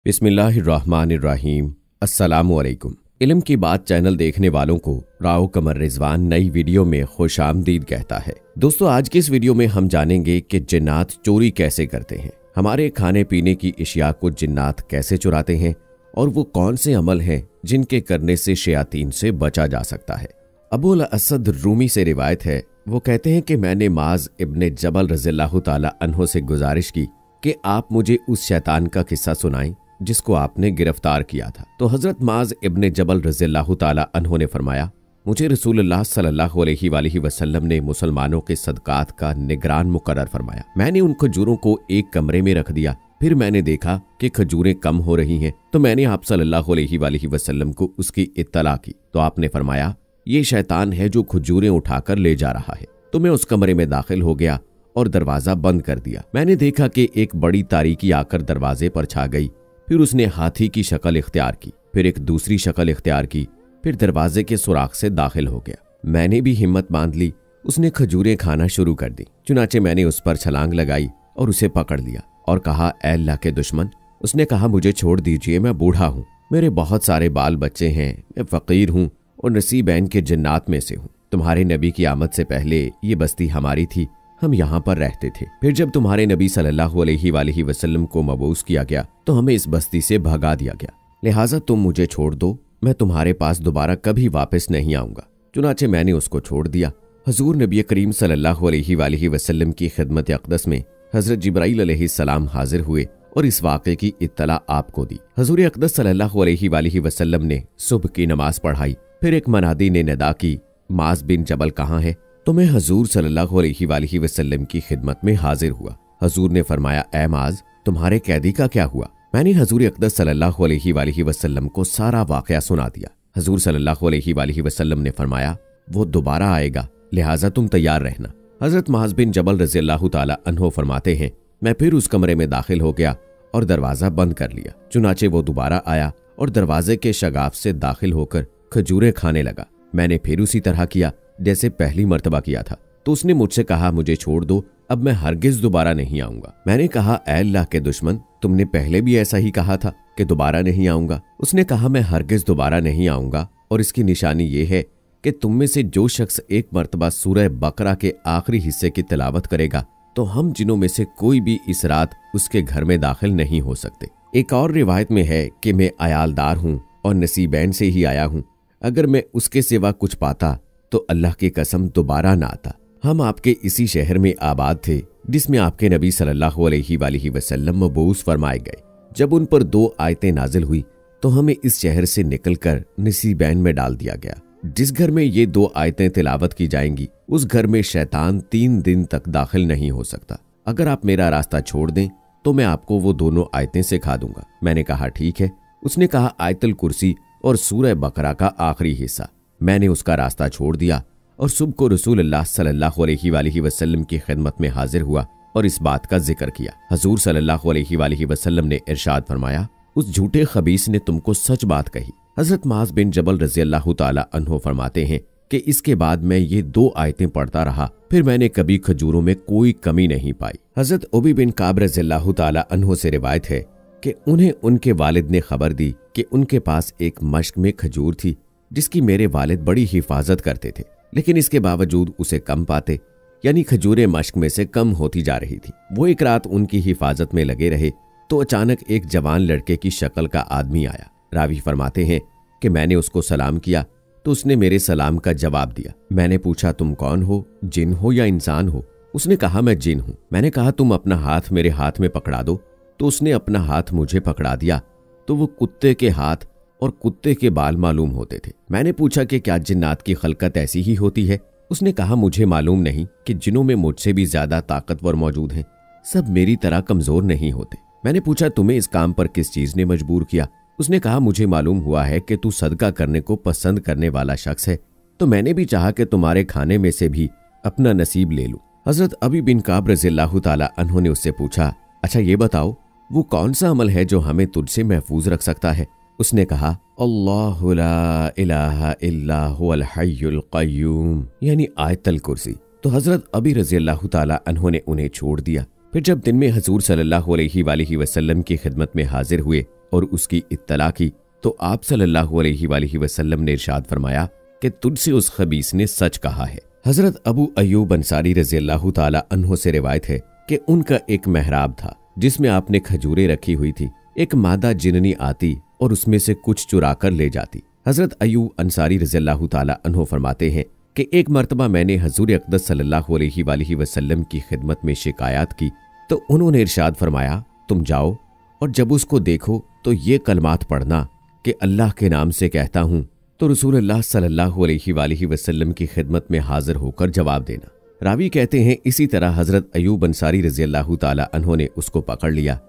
बिस्मिल्लाहिर्रहमानिर्रहीम। अस्सलामुअलैकुम। इल्म की बात चैनल देखने वालों को राव कमर रिजवान नई वीडियो में खुशामदीद कहता है। दोस्तों, आज की इस वीडियो में हम जानेंगे कि जिन्नात चोरी कैसे करते हैं, हमारे खाने पीने की अशिया को जिन्नात कैसे चुराते हैं और वो कौन से अमल हैं जिनके करने से शयातीन से बचा जा सकता है। अबुल असद रूमी से रिवायत है, वो कहते हैं कि मैंने माज इब्ने जबल रज़ियल्लाहु ताला अन्हो से गुजारिश की कि आप मुझे उस शैतान का किस्सा सुनाएं जिसको आपने गिरफ्तार किया था। तो हजरत माज इब्ने जबल रज़ियल्लाहु ताला अन्हो ने फरमाया, मुझे रसूलुल्लाह सल्लल्लाहु अलैहि वसल्लम ने मुसलमानों के सदकात का निगरान मुकर्रर फरमाया। मैंने उन खजूरों को एक कमरे में रख दिया। फिर मैंने देखा कि खजूरें कम हो रही हैं, तो मैंने आप सल्लल्लाहु अलैहि वसल्लम को उसकी इत्तला की। तो आपने फरमाया, ये शैतान है जो खजूरें उठाकर ले जा रहा है। तो मैं उस कमरे में दाखिल हो गया और दरवाजा बंद कर दिया। मैंने देखा कि एक बड़ी तारीकी आकर दरवाजे पर छा गई। फिर उसने हाथी की शक्ल इख्तियार की, फिर एक दूसरी शक्ल इख्तियार की, फिर दरवाजे के सुराख से दाखिल हो गया। मैंने भी हिम्मत बांध ली। उसने खजूरें खाना शुरू कर दी। चुनाचे मैंने उस पर छलांग लगाई और उसे पकड़ लिया और कहा, ऐ अल्लाह के दुश्मन। उसने कहा, मुझे छोड़ दीजिए, मैं बूढ़ा हूँ, मेरे बहुत सारे बाल बच्चे हैं, मैं फकीर हूँ और नसीबैन के जिन्नात में से हूँ। तुम्हारे नबी की आमद से पहले ये बस्ती हमारी थी, हम यहाँ पर रहते थे। फिर जब तुम्हारे नबी सल्लल्लाहु अलैहि वसल्लम को मबूस किया गया तो हमें इस बस्ती से भगा दिया गया। लिहाजा तुम मुझे छोड़ दो, मैं तुम्हारे पास दोबारा कभी वापस नहीं आऊंगा। चुनाचे मैंने उसको छोड़ दिया। हजूर नबी करीम सल्लल्लाहु अलैहि वसल्लम की खिदमत अक़दस में हजरत जिब्राईल अलैहिस्सलाम हाजिर हुए और इस वाक़े की इत्तला आपको दी। हजूर अक़दस सल्लल्लाहु अलैहि वसल्लम ने सुबह की नमाज पढ़ाई। फिर एक मनादी ने निदा की, माज बिन जबल कहाँ है? तो मैं हजूर सल्लल्लाहु अलैहि वसल्लम की खिदमत में हाजिर हुआ। हजूर ने फरमाया, ए माज, तुम्हारे कैदी का क्या हुआ? मैंने हजूर अक़दस सल्लल्लाहु अलैहि वसल्लम को सारा वाक़या सुना दिया। हजूर सल्लल्लाहु अलैहि वसल्लम ने फरमाया, वो दोबारा आएगा, लिहाजा तुम तैयार रहना। हजरत माज बिन जबल रज़ियल्लाहु ताला अन्हो फरमाते हैं, मैं फिर उस कमरे में दाखिल हो गया और दरवाजा बंद कर लिया। चुनाचे वो दोबारा आया और दरवाजे के शगाफ से दाखिल होकर खजूरें खाने लगा। मैंने फिर उसी तरह किया जैसे पहली मर्तबा किया था। तो उसने मुझसे कहा, मुझे छोड़ दो, अब मैं हरगिज दोबारा नहीं आऊंगा। मैंने कहा, ऐ अल्लाह के दुश्मन, तुमने पहले भी ऐसा ही कहा था कि दोबारा नहीं आऊंगा। उसने कहा, मैं हरगिज दोबारा नहीं आऊंगा और इसकी निशानी ये है कि तुम में से जो शख्स एक मर्तबा सूरह बकरा के आखिरी हिस्से की तिलावत करेगा तो हम जिनों में से कोई भी इस रात उसके घर में दाखिल नहीं हो सकते। एक और रिवायत में है कि मैं अयालदार हूँ और नसीबैन से ही आया हूँ। अगर मैं उसके सिवा कुछ पाता तो अल्लाह की कसम दोबारा ना आता। हम आपके इसी शहर में आबाद थे जिसमें आपके नबी सल्लल्लाहु अलैहि वसल्लम मबूस फरमाए गए। जब उन पर 2 आयतें नाजिल हुई तो हमें इस शहर से निकलकर नसीबैन में डाल दिया गया। जिस घर में ये 2 आयतें तिलावत की जाएंगी उस घर में शैतान 3 दिन तक दाखिल नहीं हो सकता। अगर आप मेरा रास्ता छोड़ दें तो मैं आपको वो दोनों आयतें सिखा दूंगा। मैंने कहा, ठीक है। उसने कहा, आयतुल कुर्सी और सूरह बकरा का आखिरी हिस्सा। मैंने उसका रास्ता छोड़ दिया और सुबह को रसूलुल्लाह सल्लल्लाहु अलैहि वसल्लम की खिदमत में हाजिर हुआ और इस बात का जिक्र किया। हजूर सल्लल्लाहु अलैहि वसल्लम ने इरशाद फरमाया, उस झूठे खबीस ने तुमको सच बात कही। हजरत माज बिन जबल रज़ियल्लाहु ताला अन्हो फरमाते हैं कि इसके बाद मैं ये 2 आयतें पढ़ता रहा, फिर मैंने कभी खजूरों में कोई कमी नहीं पाई। हजरत उबी बिन काब रज़ियल्लाहु ताला अन्हो से रिवायत है कि उन्हें उनके वालिद ने खबर दी कि उनके पास एक मश्क में खजूर थी जिसकी मेरे वालिद बड़ी हिफाजत करते थे, लेकिन इसके बावजूद उसे कम पाते, यानी खजूरें मश्क में से कम होती जा रही थी। वो एक रात उनकी हिफाजत में लगे रहे तो अचानक एक जवान लड़के की शक्ल का आदमी आया। रावी फरमाते हैं कि मैंने उसको सलाम किया तो उसने मेरे सलाम का जवाब दिया। मैंने पूछा, तुम कौन हो, जिन हो या इंसान हो? उसने कहा, मैं जिन हूं। मैंने कहा, तुम अपना हाथ मेरे हाथ में पकड़ा दो। तो उसने अपना हाथ मुझे पकड़ा दिया तो वो कुत्ते के हाथ और कुत्ते के बाल मालूम होते थे। मैंने पूछा कि क्या जिन्नात की खलकत ऐसी ही होती है? उसने कहा, मुझे मालूम नहीं कि जिनों में मुझसे भी ज्यादा ताकतवर मौजूद हैं, सब मेरी तरह कमजोर नहीं होते। मैंने पूछा, तुम्हें इस काम पर किस चीज ने मजबूर किया? उसने कहा, मुझे मालूम हुआ है कि तू सदका करने को पसंद करने वाला शख्स है, तो मैंने भी चाहा कि तुम्हारे खाने में से भी अपना नसीब ले लूं। हजरत अबी बिन काब रज़ियल्लाहु ताला अन्हो ने उससे पूछा, अच्छा ये बताओ, वो कौन सा अमल है जो हमें तुझसे महफूज रख सकता है? उसने कहा, अल्लाहु ला इलाहा इल्ला हुवल हय्युल क़य्यूम, यानी आयतुल कुर्सी। तो हजरत अबी रज़ियल्लाहु ताला अन्हो ने उन्हें छोड़ दिया। फिर जब दिन में हजूर सल्लल्लाहु अलैहि वसल्लम की खिदमत में हाजिर हुए और उसकी इत्तला की तो आप सल्लल्लाहु अलैहि वसल्लम ने इरशाद फरमाया कि तुझसे उस खबीस ने सच कहा है। हजरत अबू अय्यूब अंसारी रज़ियल्लाहु ताला अन्हो से रिवायत है कि उनका एक मेहराब था जिसमें आपने खजूरें रखी हुई थी। एक मादा जिन्नी आती और उसमें से कुछ चुरा कर ले जाती। हजरत अय्यूब अंसारी रज़ियल्लाहु ताला अन्हो फरमाते हैं कि एक मर्तबा मैंने हजूर अक़दस सल्लल्लाहु अलैहि वसल्लम की खिदमत में शिकायत की तो उन्होंने इरशाद फरमाया, तुम जाओ और जब उसको देखो तो ये कलमात पढ़ना कि अल्लाह के नाम से कहता हूँ, तो रसूलुल्लाह सल्लल्लाहु अलैहि वसल्लम की खिदमत में हाजिर होकर जवाब देना। रावी कहते हैं इसी तरह हजरत अय्यूब अंसारी रज़ियल्लाहु ताला अन्हो ने उसको पकड़ लिया।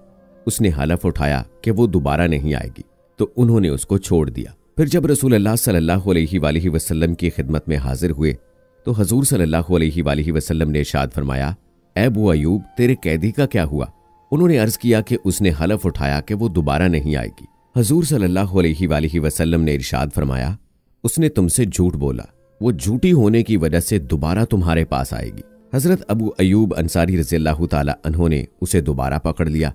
उसने हलफ उठाया कि वो दोबारा नहीं आएगी तो उन्होंने उसको छोड़ दिया। फिर जब रसूलुल्लाह सल्लल्लाहु अलैहि वसल्लम की खिदमत में हाजिर हुए तो हजूर सल्लल्लाहु अलैहि वसल्लम ने इरशाद फरमाया, ऐ अबू अय्यूब तेरे कैदी का क्या हुआ? उन्होंने अर्ज किया कि उसने हलफ उठाया कि वो दोबारा नहीं आएगी। हजूर सल्लल्लाहु अलैहि वसल्लम ने इरशाद फरमाया, उसने तुमसे झूठ बोला, वो झूठी होने की वजह से दोबारा तुम्हारे पास आएगी। हजरत अबू अय्यूब अंसारी रज़ियल्लाहु ताला अन्हो ने उसे दोबारा पकड़ लिया।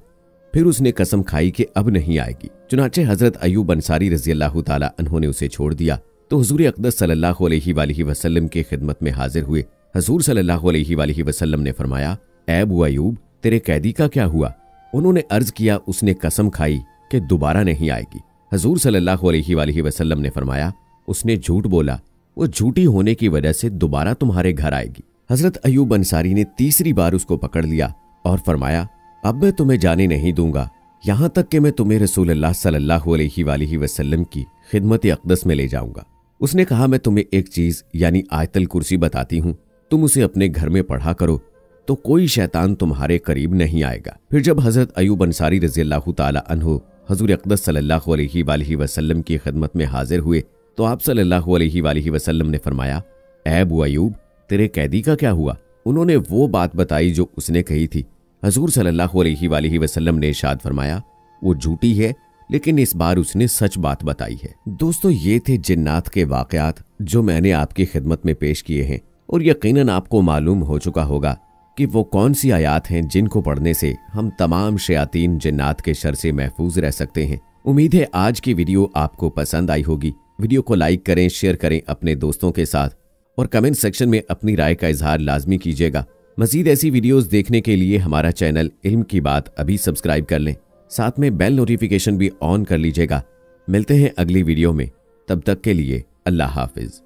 फिर उसने कसम खाई कि अब नहीं आएगी। चुनाचे हजरत अय्यूब अंसारी रज़ियल्लाहु ताला अन्हो ने उसे छोड़ दिया तो हुजूर अक़दस सल्लल्लाहु अलैहि वसल्लम की खिदमत में हाजिर हुए। हजूर सल्लल्लाहु अलैहि वसल्लम ने फरमाया, ऐ अबू अय्यूब तेरे कैदी का क्या हुआ? उन्होंने अर्ज किया, उसने कसम खाई कि दोबारा नहीं आएगी। हजूर सल्लल्लाहु अलैहि वसल्लम ने फरमाया, उसने झूठ बोला, वो झूठी होने की वजह से दोबारा तुम्हारे घर आएगी। हजरत अय्यूब अंसारी ने तीसरी बार उसको पकड़ लिया और फरमाया, अब मैं तुम्हें जाने नहीं दूंगा यहां तक कि मैं तुम्हें रसूलुल्लाह सल्लल्लाहु अलैहि वसल्लम की खिदमत अक़दस में ले जाऊंगा। उसने कहा, मैं तुम्हें एक चीज यानी आयतल कुर्सी बताती हूँ, तुम उसे अपने घर में पढ़ा करो तो कोई शैतान तुम्हारे करीब नहीं आएगा। फिर जब हजरत अय्यूब अंसारी रज़ियल्लाहु ताला अन्हो हजूर अक़दस सल्लल्लाहु अलैहि वसल्लम की खिदमत में हाजिर हुए तो आप सल्लल्लाहु अलैहि वसल्लम ने फरमाया, ऐ अबू अय्यूब तेरे कैदी का क्या हुआ? उन्होंने वो बात बताई जो उसने कही थी। हजूर सल्लल्लाहु अलैहि वसल्लम ने इरशाद फरमाया, वो झूठी है लेकिन इस बार उसने सच बात बताई है। दोस्तों ये थे जिन्नात के वाक़यात जो मैंने आपकी खिदमत में पेश किए हैं और यकीनन आपको मालूम हो चुका होगा कि वो कौन सी आयात हैं जिनको पढ़ने से हम तमाम शयातीन जिन्नात के शर से महफूज रह सकते हैं। उम्मीद है आज की वीडियो आपको पसंद आई होगी। वीडियो को लाइक करें, शेयर करें अपने दोस्तों के साथ और कमेंट सेक्शन में अपनी राय का इजहार लाजमी कीजिएगा। मजीद ऐसी वीडियोस देखने के लिए हमारा चैनल इल्म की बात अभी सब्सक्राइब कर लें, साथ में बेल नोटिफिकेशन भी ऑन कर लीजिएगा। मिलते हैं अगली वीडियो में, तब तक के लिए अल्लाह हाफिज।